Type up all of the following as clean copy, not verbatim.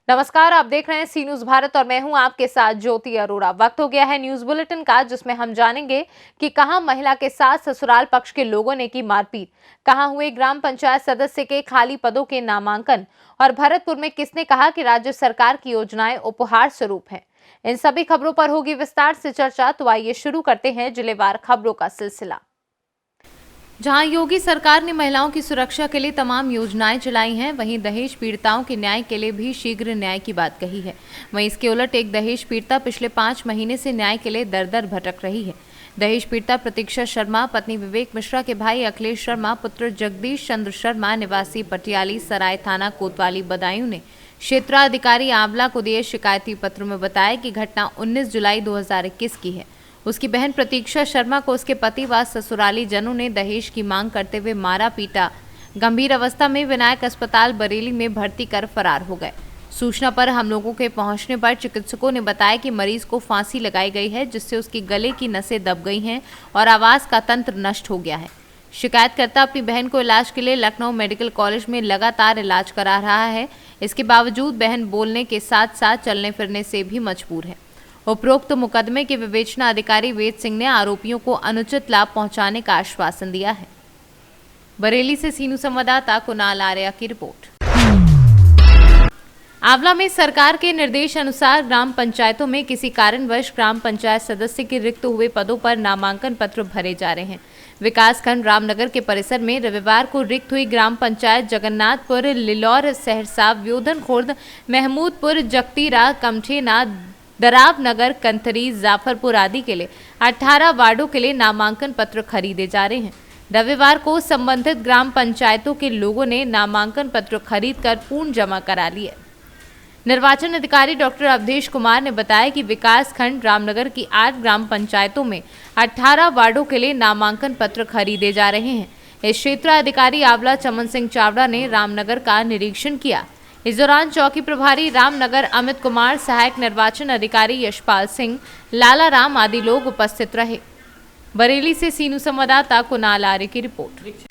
नमस्कार, आप देख रहे हैं सी न्यूज भारत और मैं हूं आपके साथ ज्योति अरोड़ा। वक्त हो गया है न्यूज बुलेटिन का, जिसमें हम जानेंगे कि कहां महिला के साथ ससुराल पक्ष के लोगों ने की मारपीट, कहां हुए ग्राम पंचायत सदस्य के खाली पदों के नामांकन और भरतपुर में किसने कहा कि राज्य सरकार की योजनाएं उपहार स्वरूप हैं। इन सभी खबरों पर होगी विस्तार से चर्चा, तो आइए शुरू करते हैं जिलेवार खबरों का सिलसिला। जहां योगी सरकार ने महिलाओं की सुरक्षा के लिए तमाम योजनाएं चलाई हैं, वहीं दहेज पीड़िताओं के न्याय के लिए भी शीघ्र न्याय की बात कही है। वहीं इसके उलट एक दहेज पीड़िता पिछले 5 महीने से न्याय के लिए दर दर भटक रही है। दहेज पीड़िता प्रतीक्षा शर्मा पत्नी विवेक मिश्रा के भाई अखिलेश शर्मा पुत्र जगदीश चंद्र शर्मा निवासी पटियाली सराय थाना कोतवाली बदायूं ने क्षेत्राधिकारी आंवला को दिए शिकायती पत्र में बताया कि घटना 19 जुलाई 2021 की है। उसकी बहन प्रतीक्षा शर्मा को उसके पति व ससुराली जनों ने दहेज की मांग करते हुए मारा पीटा, गंभीर अवस्था में विनायक अस्पताल बरेली में भर्ती कर फरार हो गए। सूचना पर हम लोगों के पहुंचने पर चिकित्सकों ने बताया कि मरीज को फांसी लगाई गई है, जिससे उसकी गले की नसें दब गई हैं और आवाज का तंत्र नष्ट हो गया है। शिकायतकर्ता अपनी बहन को इलाज के लिए लखनऊ मेडिकल कॉलेज में लगातार इलाज करा रहा है। इसके बावजूद बहन बोलने के साथ साथ चलने फिरने से भी मजबूर है। उपरोक्त मुकदमे के विवेचना अधिकारी वेद सिंह ने आरोपियों को अनुचित लाभ पहुंचाने का आश्वासन दिया है। बरेली से सीनू संवाददाता कुणाल आर्या की रिपोर्ट। आंवला में सरकार के निर्देश अनुसार ग्राम पंचायतों में किसी कारणवश ग्राम पंचायत सदस्य के रिक्त हुए पदों पर नामांकन पत्र भरे जा रहे हैं। विकासखंड रामनगर के परिसर में रविवार को रिक्त हुई ग्राम पंचायत जगन्नाथपुर, लिलौर, सहरसा, व्योधन खुर्द, महमूदपुर, जगतीरा, कमठेना, दराव नगर, कंथरी, जाफरपुर आदि के लिए 18 वार्डों के लिए नामांकन पत्र खरीदे जा रहे हैं। रविवार को संबंधित ग्राम पंचायतों के लोगों ने नामांकन पत्र खरीदकर पूर्ण जमा करा लिए। निर्वाचन अधिकारी डॉक्टर अवधेश कुमार ने बताया कि विकास खंड रामनगर की 8 ग्राम पंचायतों में 18 वार्डों के लिए नामांकन पत्र खरीदे जा रहे हैं। इस क्षेत्राधिकारी आंवला चमन सिंह चावड़ा ने रामनगर का निरीक्षण किया। इस दौरान चौकी प्रभारी रामनगर अमित कुमार, सहायक निर्वाचन अधिकारी यशपाल सिंह, लाला राम आदि लोग उपस्थित रहे। बरेली से सीनू संवाददाता कुणाल आर्य की रिपोर्ट।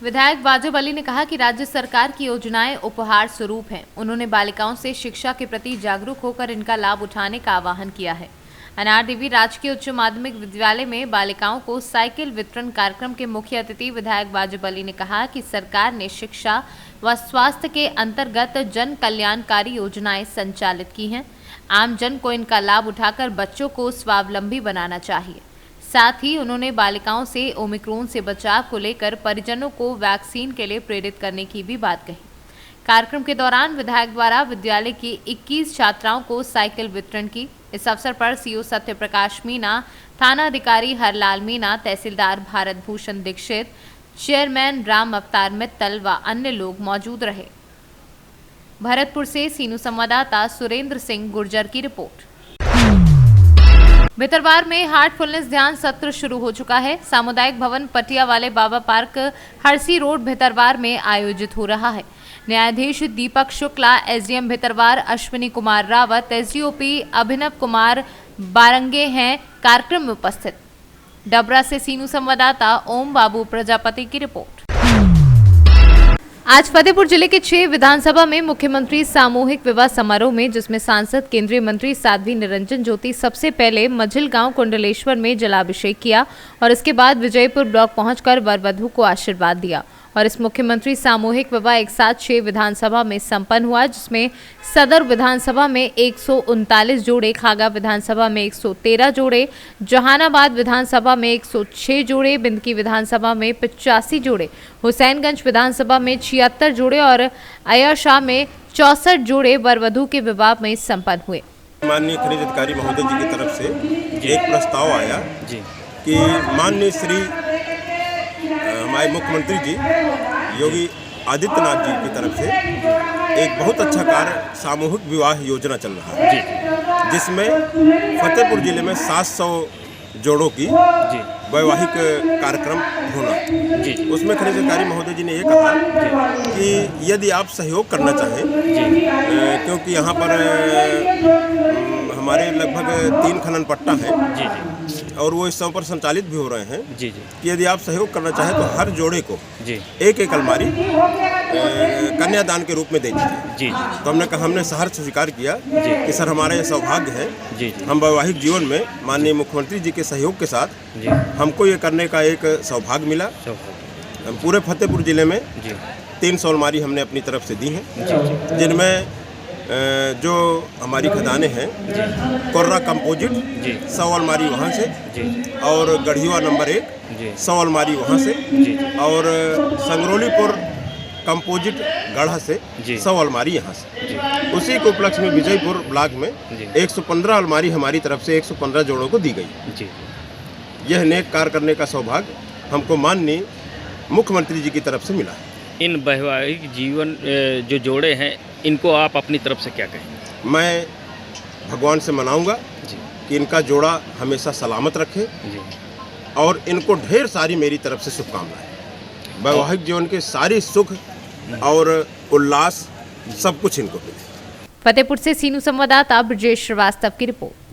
विधायक वाजिब अली ने कहा कि राज्य सरकार की योजनाएं उपहार स्वरूप हैं। उन्होंने बालिकाओं से शिक्षा के प्रति जागरूक होकर इनका लाभ उठाने का आह्वान किया है। अनार देवी राजकीय उच्च माध्यमिक विद्यालय में बालिकाओं को साइकिल वितरण कार्यक्रम के मुख्य अतिथि विधायक वाजिब अली ने कहा कि सरकार ने शिक्षा व स्वास्थ्य के अंतर्गत जन कल्याणकारी योजनाएं संचालित की हैं। आम जन को इनका लाभ उठाकर बच्चों को स्वावलंबी बनाना चाहिए। साथ ही उन्होंने बालिकाओं से ओमिक्रॉन से बचाव को लेकर परिजनों को वैक्सीन के लिए प्रेरित करने की भी बात कही। कार्यक्रम के दौरान विधायक द्वारा विद्यालय की 21 छात्राओं को साइकिल वितरण की। इस अवसर पर सीओ सत्य प्रकाश मीना, थाना अधिकारी हरलाल मीना, तहसीलदार भारत भूषण दीक्षित, चेयरमैन राम अवतार मित्तल व अन्य लोग मौजूद रहे। भरतपुर से सीनू संवाददाता सुरेंद्र सिंह गुर्जर की रिपोर्ट। भितरवार में हार्टफुलनेस ध्यान सत्र शुरू हो चुका है। सामुदायिक भवन पटिया वाले बाबा पार्क, हरसी रोड, भितरवार में आयोजित हो रहा है। न्यायाधीश दीपक शुक्ला, एसडीएम भितरवार अश्विनी कुमार रावत, एसडीओपी अभिनव कुमार बारंगे हैं कार्यक्रम में उपस्थित। डबरा से सीनू संवाददाता ओम बाबू प्रजापति की रिपोर्ट। आज फतेहपुर जिले के 6 विधानसभा में मुख्यमंत्री सामूहिक विवाह समारोह में, जिसमें सांसद केंद्रीय मंत्री साध्वी निरंजन ज्योति सबसे पहले मझिल गांव कुंडलेश्वर में जलाभिषेक किया और इसके बाद विजयपुर ब्लॉक पहुंचकर वर वधू को आशीर्वाद दिया। और इस मुख्यमंत्री सामूहिक विवाह एक साथ 6 विधानसभा में संपन्न हुआ, जिसमें सदर विधानसभा में 139 जोड़े, खागा विधानसभा में 113 जोड़े, जहानाबाद विधानसभा में 106 जोड़े, बिंदकी विधानसभा में 85 जोड़े, हुसैनगंज विधानसभा में 76 जोड़े और अयरशाह में 64 जोड़े वर वधू के विवाह में संपन्न हुए। माननीय खनिज अधिकारी महोदय जी की तरफ से एक प्रस्ताव आया कि माननीय श्री हमारे मुख्यमंत्री जी योगी आदित्यनाथ जी की तरफ से एक बहुत अच्छा कार्य सामूहिक विवाह योजना चल रहा है, जिसमें फतेहपुर जिले में 700 जोड़ों की वैवाहिक कार्यक्रम होना। उसमें खनिज अधिकारी महोदय जी ने ये कहा कि यदि आप सहयोग करना चाहें, क्योंकि यहाँ पर हमारे लगभग 3 खनन पट्टा है और वो इस समय पर संचालित भी हो रहे हैं जी जी कि यदि आप सहयोग करना चाहें तो हर जोड़े को जी एक एक अलमारी कन्यादान के रूप में दे दीजिए। जी तो हमने सहर्ष स्वीकार किया कि सर हमारा ये सौभाग्य है, जी हम वैवाहिक जीवन में माननीय मुख्यमंत्री जी के सहयोग के साथ जी हमको ये करने का एक सौभाग्य मिला। सब पूरे फतेहपुर जिले में जी 300 अलमारी हमने अपनी तरफ से दी हैं, जी जिनमें जो हमारी खदानें हैं कोर्रा कंपोजिट जी 100 अलमारी वहाँ से, जी और गढ़ीवा नंबर 1 जी 100 अलमारी वहाँ से, जी और संगरोलीपुर कंपोजिट गढ़ा से जी 100 अलमारी यहाँ से। जी उसी के उपलक्ष्य में विजयपुर ब्लॉक में जी 115 अलमारी हमारी तरफ से 115 जोड़ों को दी गई। जी यह नेक कार्य करने का सौभाग्य हमको माननीय मुख्यमंत्री जी की तरफ से मिला है। इन वैवाहिक जीवन जो जोड़े हैं इनको आप अपनी तरफ से क्या कहेंगे? मैं भगवान से मनाऊंगा जी कि इनका जोड़ा हमेशा सलामत रखे जी और इनको ढेर सारी मेरी तरफ से शुभकामनाएं। वैवाहिक जीवन के सारी सुख और उल्लास सब कुछ इनको मिले। फतेहपुर से सीनू संवाददाता ब्रजेश श्रीवास्तव की रिपोर्ट।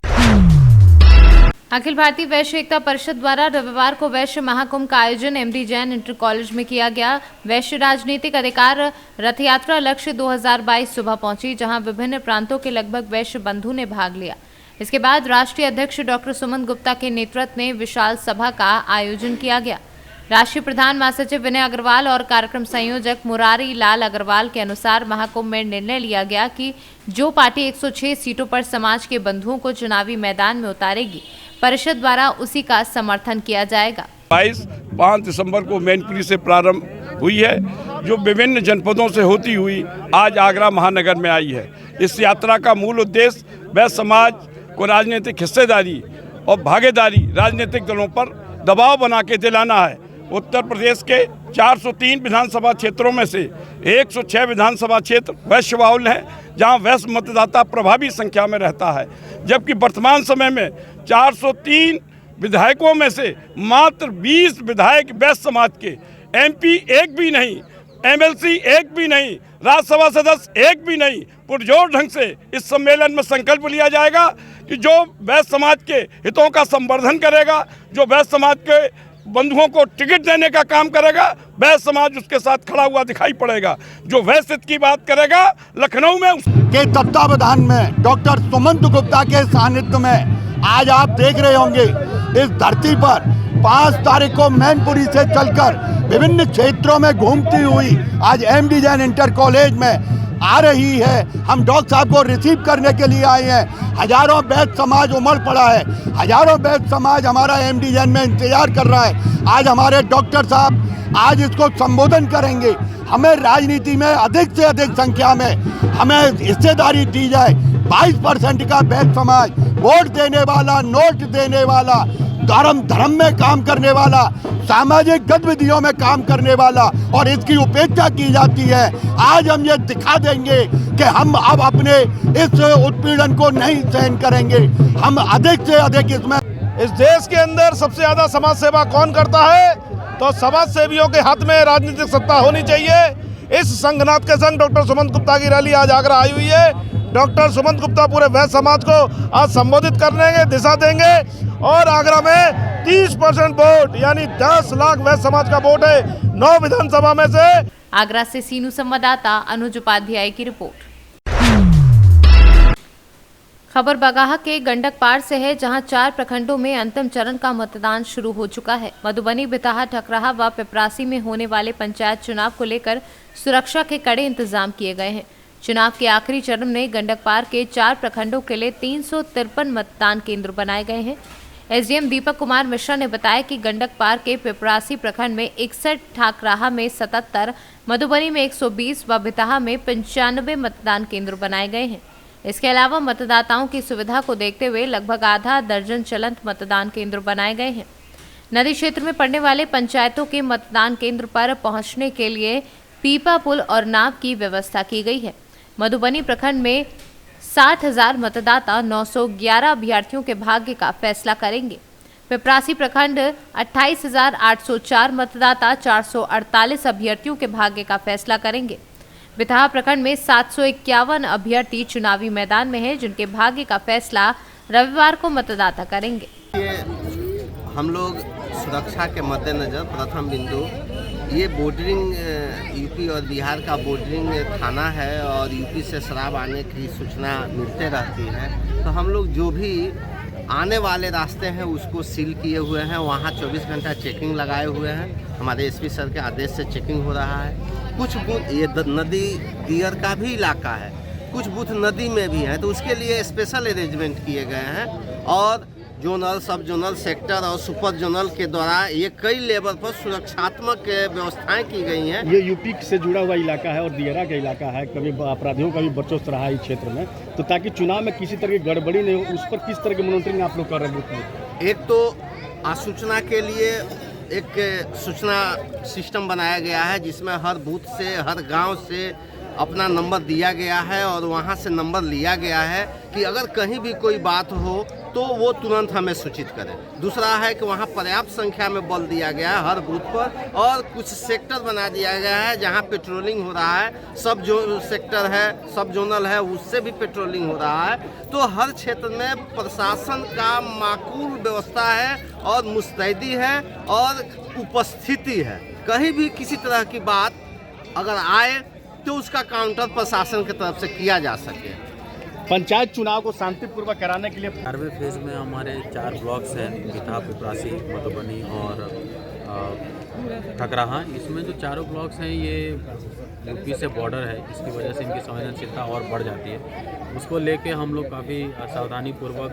अखिल भारतीय वैश्य एकता परिषद द्वारा रविवार को वैश्य महाकुंभ का आयोजन एमडी जैन इंटर कॉलेज में किया गया। वैश्य राजनीतिक अधिकार रथ यात्रा लक्ष्य 2022 सुबह पहुंची, जहां विभिन्न प्रांतों के लगभग वैश्य बंधु ने भाग लिया। इसके बाद राष्ट्रीय अध्यक्ष डॉक्टर सुमन गुप्ता के नेतृत्व में विशाल सभा का आयोजन किया गया। राष्ट्रीय प्रधान महासचिव विनय अग्रवाल और कार्यक्रम संयोजक मुरारी लाल अग्रवाल के अनुसार महाकुंभ में निर्णय लिया गया कि जो पार्टी 106 सीटों पर समाज के बंधुओं को चुनावी मैदान में उतारेगी, परिषद द्वारा उसी का समर्थन किया जाएगा। 5 दिसंबर को मैनपुरी से प्रारंभ हुई है, जो विभिन्न जनपदों से होती हुई आज आगरा महानगर में आई है। इस यात्रा का मूल उद्देश्य वैश्य समाज को राजनीतिक हिस्सेदारी और भागीदारी राजनीतिक दलों पर दबाव बना के दिलाना है। उत्तर प्रदेश के 403 विधानसभा क्षेत्रों में से 106 विधानसभा क्षेत्र वैश्य बहुल हैं, जहां वैश्य मतदाता प्रभावी संख्या में रहता है, जबकि वर्तमान समय में 403 विधायकों में से मात्र 20 विधायक वैश्य समाज के, एमपी एक भी नहीं, एमएलसी एक भी नहीं, राज्यसभा सदस्य एक भी नहीं। पुरजोर ढंग से इस सम्मेलन में संकल्प लिया जाएगा कि जो वैश्य समाज के हितों का संवर्धन करेगा, जो वैश्य समाज के बंधुओं को टिकट देने का काम करेगा, वैश्य समाज उसके साथ खड़ा हुआ दिखाई पड़ेगा। जो वैश्य की बात करेगा, लखनऊ में के तत्वावधान में डॉक्टर सुमंत गुप्ता के सानिध्य में आज आप देख रहे होंगे इस धरती पर 5 तारीख को मैनपुरी से चलकर विभिन्न क्षेत्रों में घूमती हुई आज एमडी जैन इंटर कॉलेज में आ रही है। हम डॉक्टर साहब को रिसीव करने के लिए आए हैं। हजारों वैश्य समाज उमड़ पड़ा है, हजारों वैश्य समाज हमारा एमडी जैन में इंतजार कर रहा है। आज हमारे डॉक्टर साहब आज इसको संबोधन करेंगे। हमें राजनीति में अधिक से अधिक संख्या में हमें हिस्सेदारी दी जाए। 22% का वैश्य समाज वोट देने वाला, नोट देने वाला, धर्म में काम करने वाला, सामाजिक गतिविधियों में काम करने वाला, और इसकी उपेक्षा की जाती है। आज हम ये दिखा देंगे कि हम अब अपने इस उत्पीड़न को नहीं सहन करेंगे। हम अधिक से अधिक इसमें इस देश के अंदर सबसे ज़्यादा समाज सेवा कौन करता है, तो समाज सेवियों के हाथ में राजनीतिक सत्ता होनी चाहिए। इस संघनाथ के संग डॉक्टर सुमंत गुप्ता की रैली आज आगरा आई हुई है। डॉक्टर सुमंत गुप्ता पूरे वैश्य समाज को आज संबोधित करने के दिशा देंगे, और आगरा में 30% वोट यानी 10 लाख वैश्य समाज का वोट है 9 विधानसभा में से। आगरा से सीनू संवाददाता अनुज उपाध्याय की रिपोर्ट। खबर बगाहा के गंडक पार से है, जहां 4 प्रखंडों में अंतिम चरण का मतदान शुरू हो चुका है। मधुबनी, बिताहा, ठकराहा व पिपरासी में होने वाले पंचायत चुनाव को लेकर सुरक्षा के कड़े इंतजाम किए गए हैं। चुनाव के आखिरी चरण में गंडक पार के 4 प्रखंडों के लिए 353 मतदान केंद्र बनाए गए हैं। एसडीएम दीपक कुमार मिश्रा ने बताया कि गंडक पार के पिपरासी प्रखंड में 61, ठाकराहा में 77, मधुबनी में 120 व बिताहा में 95 मतदान केंद्र बनाए गए हैं। इसके अलावा मतदाताओं की सुविधा को देखते हुए लगभग आधा दर्जन चलंत मतदान केंद्र बनाए गए हैं। नदी क्षेत्र में पड़ने वाले पंचायतों के मतदान केंद्र पर पहुंचने के लिए पीपा पुल और नाव की व्यवस्था की गई है। मधुबनी प्रखंड में 60,000 मतदाता 911 अभ्यर्थियों के भाग्य का फैसला करेंगे। पिपरासी प्रखंड 28,804 मतदाता 448 अभ्यर्थियों के भाग्य का फैसला करेंगे। बिताहा प्रखंड में 751 अभ्यर्थी चुनावी मैदान में हैं, जिनके भाग्य का फैसला रविवार को मतदाता करेंगे। हम लोग सुरक्षा के मद्देनज़र प्रथम बिंदु ये बॉर्डरिंग यूपी और बिहार का बॉर्डरिंग थाना है और यूपी से शराब आने की सूचना मिलते रहती है, तो हम लोग जो भी आने वाले रास्ते हैं उसको सील किए हुए हैं। वहाँ 24 घंटा चेकिंग लगाए हुए हैं, हमारे एसपी सर के आदेश से चेकिंग हो रहा है। कुछ बूथ ये नदी दियर का भी इलाका है, कुछ बूथ नदी में भी है, तो उसके लिए स्पेशल अरेंजमेंट किए गए हैं और जोनल, सब जोनल, सेक्टर और सुपर जोनल के द्वारा ये कई लेवल पर सुरक्षात्मक व्यवस्थाएं की गई हैं। ये यूपी से जुड़ा हुआ इलाका है और दियरा का इलाका है, कभी अपराधियों का भी वर्चस्व रहा है इस क्षेत्र में, तो ताकि चुनाव में किसी तरह की गड़बड़ी नहीं हो, उस पर किस तरह की मॉनिटरिंग आप लोग कर रहे हैं? एक तो आसूचना के लिए एक सूचना सिस्टम बनाया गया है जिसमें हर बूथ से, हर गाँव से अपना नंबर दिया गया है और वहाँ से नंबर लिया गया है कि अगर कहीं भी कोई बात हो तो वो तुरंत हमें सूचित करें। दूसरा है कि वहाँ पर्याप्त संख्या में बल दिया गया है हर बूथ पर और कुछ सेक्टर बना दिया गया है जहाँ पेट्रोलिंग हो रहा है। सब जो सेक्टर है, सब जोनल है, उससे भी पेट्रोलिंग हो रहा है। तो हर क्षेत्र में प्रशासन का माकूल व्यवस्था है और मुस्तैदी है और उपस्थिति है। कहीं भी किसी तरह की बात अगर आए तो उसका काउंटर प्रशासन की तरफ से किया जा सके। पंचायत चुनाव को शांतिपूर्वक कराने के लिए 4वें फेज़ में हमारे 4 ब्लॉक्स हैं, बिथा, पिपरासी, मधुबनी और ठकराहा। इसमें जो चारों ब्लॉक्स हैं ये यूपी से बॉर्डर है, इसकी वजह से इनकी संवेदनशीलता और बढ़ जाती है। उसको लेके हम लोग काफ़ी सावधानीपूर्वक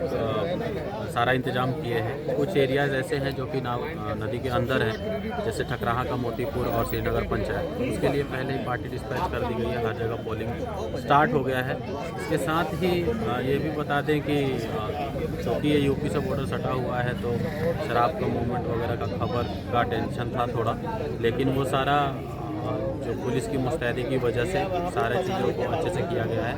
सारा इंतजाम किए हैं। कुछ एरियाज़ ऐसे हैं जो कि नदी के अंदर हैं, जैसे ठकराहा का मोतीपुर और श्रीनगर पंचायत, उसके लिए पहले ही पार्टी डिस्पैच कर दी गई है। हर जगह पोलिंग स्टार्ट हो गया है। इसके साथ ही ये भी बता दें कि क्योंकि ये यूपी से बॉर्डर सटा हुआ है तो शराब का मूवमेंट वगैरह का खबर का टेंशन था थोड़ा, लेकिन वो सारा जो पुलिस की मुस्तैदी की वजह से सारे चीज़ों को अच्छे से किया गया है।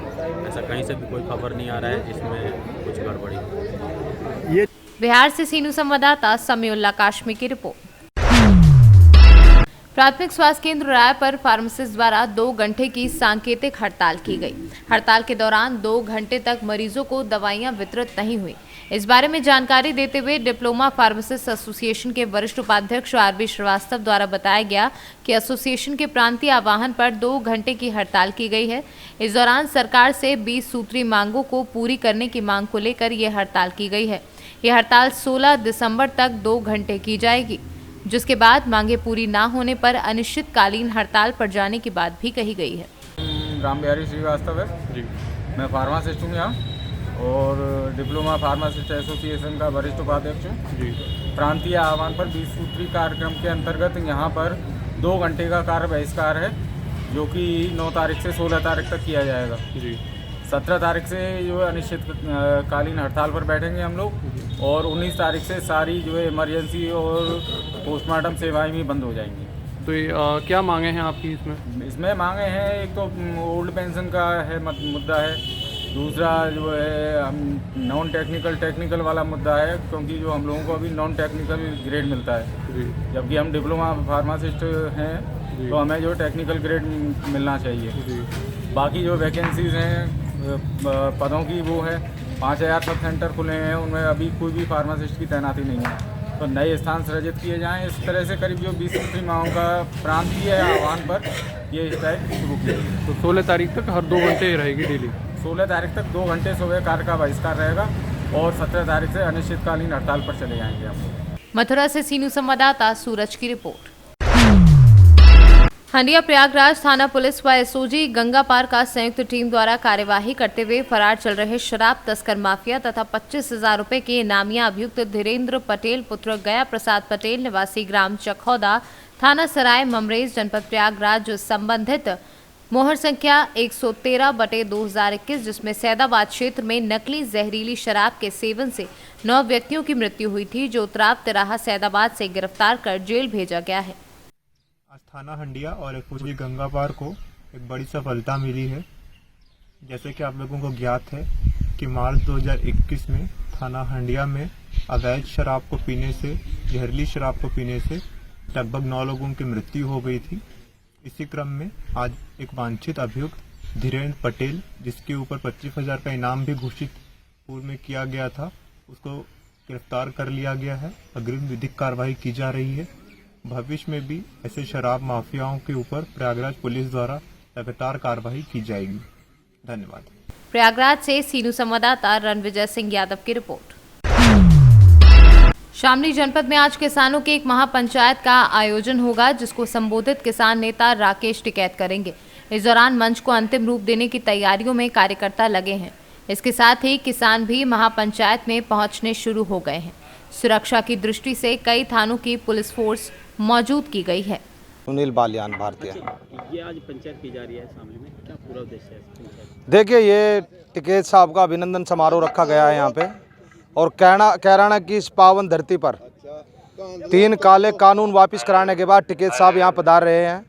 ऐसा कहीं से भी कोई खबर नहीं आ रहा है जिसमें कुछ गड़बड़ी हो। बिहार से सीनू संवाददाता समीउल्लाह काश्मी की रिपोर्ट। प्राथमिक स्वास्थ्य केंद्र राय पर फार्मासिस्ट द्वारा 2 घंटे की सांकेतिक हड़ताल की गई। हड़ताल के दौरान 2 घंटे तक मरीजों को दवाइयां वितरित नहीं हुई। इस बारे में जानकारी देते हुए डिप्लोमा फार्मासिस्ट एसोसिएशन के वरिष्ठ उपाध्यक्ष आरबी श्रीवास्तव द्वारा बताया गया कि एसोसिएशन के प्रांतीय आह्वान पर 2 घंटे की हड़ताल की गई है। इस दौरान सरकार से 20 सूत्री मांगों को पूरी करने की मांग को लेकर यह हड़ताल की गई है। यह हड़ताल 16 दिसंबर तक 2 घंटे की जाएगी, जिसके बाद मांगे पूरी ना होने पर अनिश्चितकालीन हड़ताल पर जाने की बात भी कही गई है। राम बिहारी श्रीवास्तव है जी, मैं फार्मासिस्ट हूँ यहाँ और डिप्लोमा फार्मासिस्ट एसोसिएशन का वरिष्ठ उपाध्यक्ष हूँ जी। प्रांतीय आह्वान पर 20 सूत्री कार्यक्रम के अंतर्गत यहाँ पर 2 घंटे का कार्य बहिष्कार है, जो कि 9 तारीख से 16 तारीख तक किया जाएगा जी। 17 तारीख से जो है अनिश्चितकालीन हड़ताल पर बैठेंगे हम लोग और 19 तारीख से सारी जो है इमरजेंसी और पोस्टमार्टम सेवाएं भी बंद हो जाएंगी। तो क्या मांगे हैं आपकी इसमें मांगे हैं, एक तो ओल्ड पेंशन का है मुद्दा है, दूसरा जो है हम नॉन टेक्निकल वाला मुद्दा है, क्योंकि जो हम लोगों को अभी नॉन टेक्निकल ग्रेड मिलता है, जबकि हम डिप्लोमा फार्मासिस्ट हैं तो हमें जो टेक्निकल ग्रेड मिलना चाहिए। बाकी जो वैकेंसीज़ हैं पदों की वो है 5000 सब सेंटर खुले हैं, उनमें अभी कोई भी फार्मासिस्ट की तैनाती नहीं है, तो नए स्थान सृजित किए जाएं। इस तरह से करीब जो 20 सूत्री मांगों का प्रांतीय आह्वान पर ये स्ट्राइक शुरू की गई। तो 16 तारीख तक हर 2 घंटे रहेगी डेली। 16 तारीख तक 2 घंटे सुबह कार्य का बहिष्कार रहेगा और 17 तारीख से अनिश्चितकालीन हड़ताल पर चले जाएंगे हम लोग। मथुरा से सीनू संवाददाता सूरज की रिपोर्ट। हंडिया प्रयागराज थाना पुलिस व एसओजी गंगा पार का संयुक्त टीम द्वारा कार्यवाही करते हुए फरार चल रहे शराब तस्कर माफिया तथा 25,000 रुपए के इनामिया अभियुक्त धीरेन्द्र पटेल पुत्र गया प्रसाद पटेल निवासी ग्राम चखौदा थाना सराय ममरेज जनपद प्रयागराज संबंधित मोहर संख्या 113/2021 जिसमें सैदाबाद क्षेत्र में नकली जहरीली शराब के सेवन से 9 व्यक्तियों की मृत्यु हुई थी, जो उतराव तिराहा सैदाबाद से गिरफ्तार कर जेल भेजा गया है। आज थाना हंडिया और एसओजी गंगा पार को एक बड़ी सफलता मिली है। जैसे कि आप लोगों को ज्ञात है कि मार्च 2021 में थाना हंडिया में अवैध शराब को पीने से, जहरीली शराब को पीने से लगभग 9 लोगों की मृत्यु हो गई थी। इसी क्रम में आज एक वांछित अभियुक्त धीरेन्द्र पटेल, जिसके ऊपर 25,000 का इनाम भी घोषित पूर्व में किया गया था, उसको गिरफ्तार कर लिया गया है। अग्रिम विधिक कार्रवाई की जा रही है। भविष्य में भी ऐसे शराब माफियाओं के ऊपर प्रयागराज पुलिस द्वारा लगातार कार्रवाई की जाएगी। धन्यवाद। प्रयागराज से सीनू संवाददाता रणविजय सिंह यादव की रिपोर्ट। शामली जनपद में आज किसानों के एक महापंचायत का आयोजन होगा, जिसको संबोधित किसान नेता राकेश टिकैत करेंगे। इस दौरान मंच को अंतिम रूप देने की तैयारियों में कार्यकर्ता लगे हैं। इसके साथ ही किसान भी महापंचायत में पहुंचने शुरू हो गए हैं। सुरक्षा की दृष्टि से कई थानों की पुलिस फोर्स मौजूद की गई है। सुनील बालियान भारतीय। ये आज पंचायत की जा रही है शामली में, क्या पूरा उद्देश्य है? देखिए, ये टिकैत साहब का अभिनंदन समारोह रखा गया है यहाँ पे, और कैराना की इस पावन धरती पर 3 काले कानून वापस कराने के बाद टिकैत साहब यहाँ पधार रहे हैं।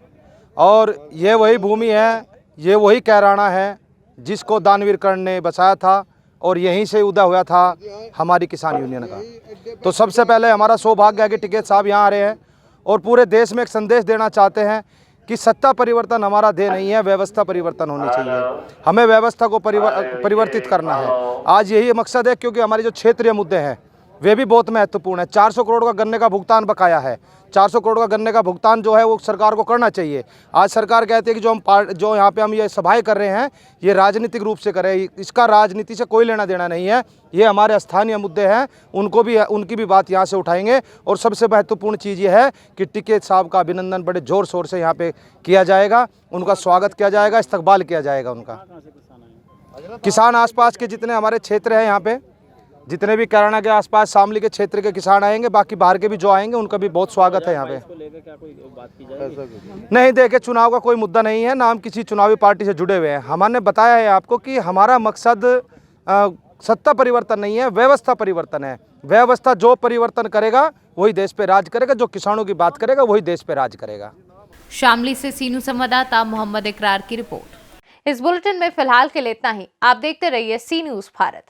और ये वही भूमि है, ये वही कैराना है जिसको दानवीर कर्ण ने बसाया था, और यहीं से उदय हुआ था हमारी किसान यूनियन का। तो सबसे पहले हमारा सौभाग्य है कि टिकैत साहब यहाँ आ रहे हैं और पूरे देश में एक संदेश देना चाहते हैं कि सत्ता परिवर्तन हमारा ध्येय नहीं है, व्यवस्था परिवर्तन होनी चाहिए। हमें व्यवस्था को परिवर्तित करना है। आज यही मकसद है, क्योंकि हमारे जो क्षेत्रीय मुद्दे हैं वे भी बहुत महत्वपूर्ण है। 400 करोड़ का गन्ने का भुगतान बकाया है। 400 करोड़ का गन्ने का भुगतान जो है वो सरकार को करना चाहिए। आज सरकार कहती है कि जो यहाँ पे हम ये सभाएं कर रहे हैं ये राजनीतिक रूप से करें, इसका राजनीति से कोई लेना देना नहीं है। ये हमारे स्थानीय मुद्दे हैं, उनकी भी बात यहाँ से उठाएंगे। और सबसे महत्वपूर्ण चीज़ ये है कि टिकैत साहब का अभिनंदन बड़े ज़ोर शोर से यहाँ पे किया जाएगा, उनका स्वागत किया जाएगा, इस्तकबाल किया जाएगा उनका। किसान आसपास के जितने हमारे क्षेत्र हैं, यहाँ पे जितने भी कैराना के आसपास शामली के क्षेत्र के किसान आएंगे, बाकी बाहर के भी जो आएंगे उनका भी बहुत स्वागत है यहाँ पे। नहीं, देखिए, चुनाव का कोई मुद्दा नहीं है, ना हम किसी चुनावी पार्टी से जुड़े हुए हैं। हमने बताया है आपको कि हमारा मकसद सत्ता परिवर्तन नहीं है, व्यवस्था परिवर्तन है। व्यवस्था जो परिवर्तन करेगा वही देश पे राज करेगा, जो किसानों की बात करेगा वही देश पे राज करेगा। शामली से सीनू संवाददाता मोहम्मद इकरार की रिपोर्ट। इस बुलेटिन में फिलहाल के लिए इतना ही। आप देखते रहिए सी न्यूज़ भारत।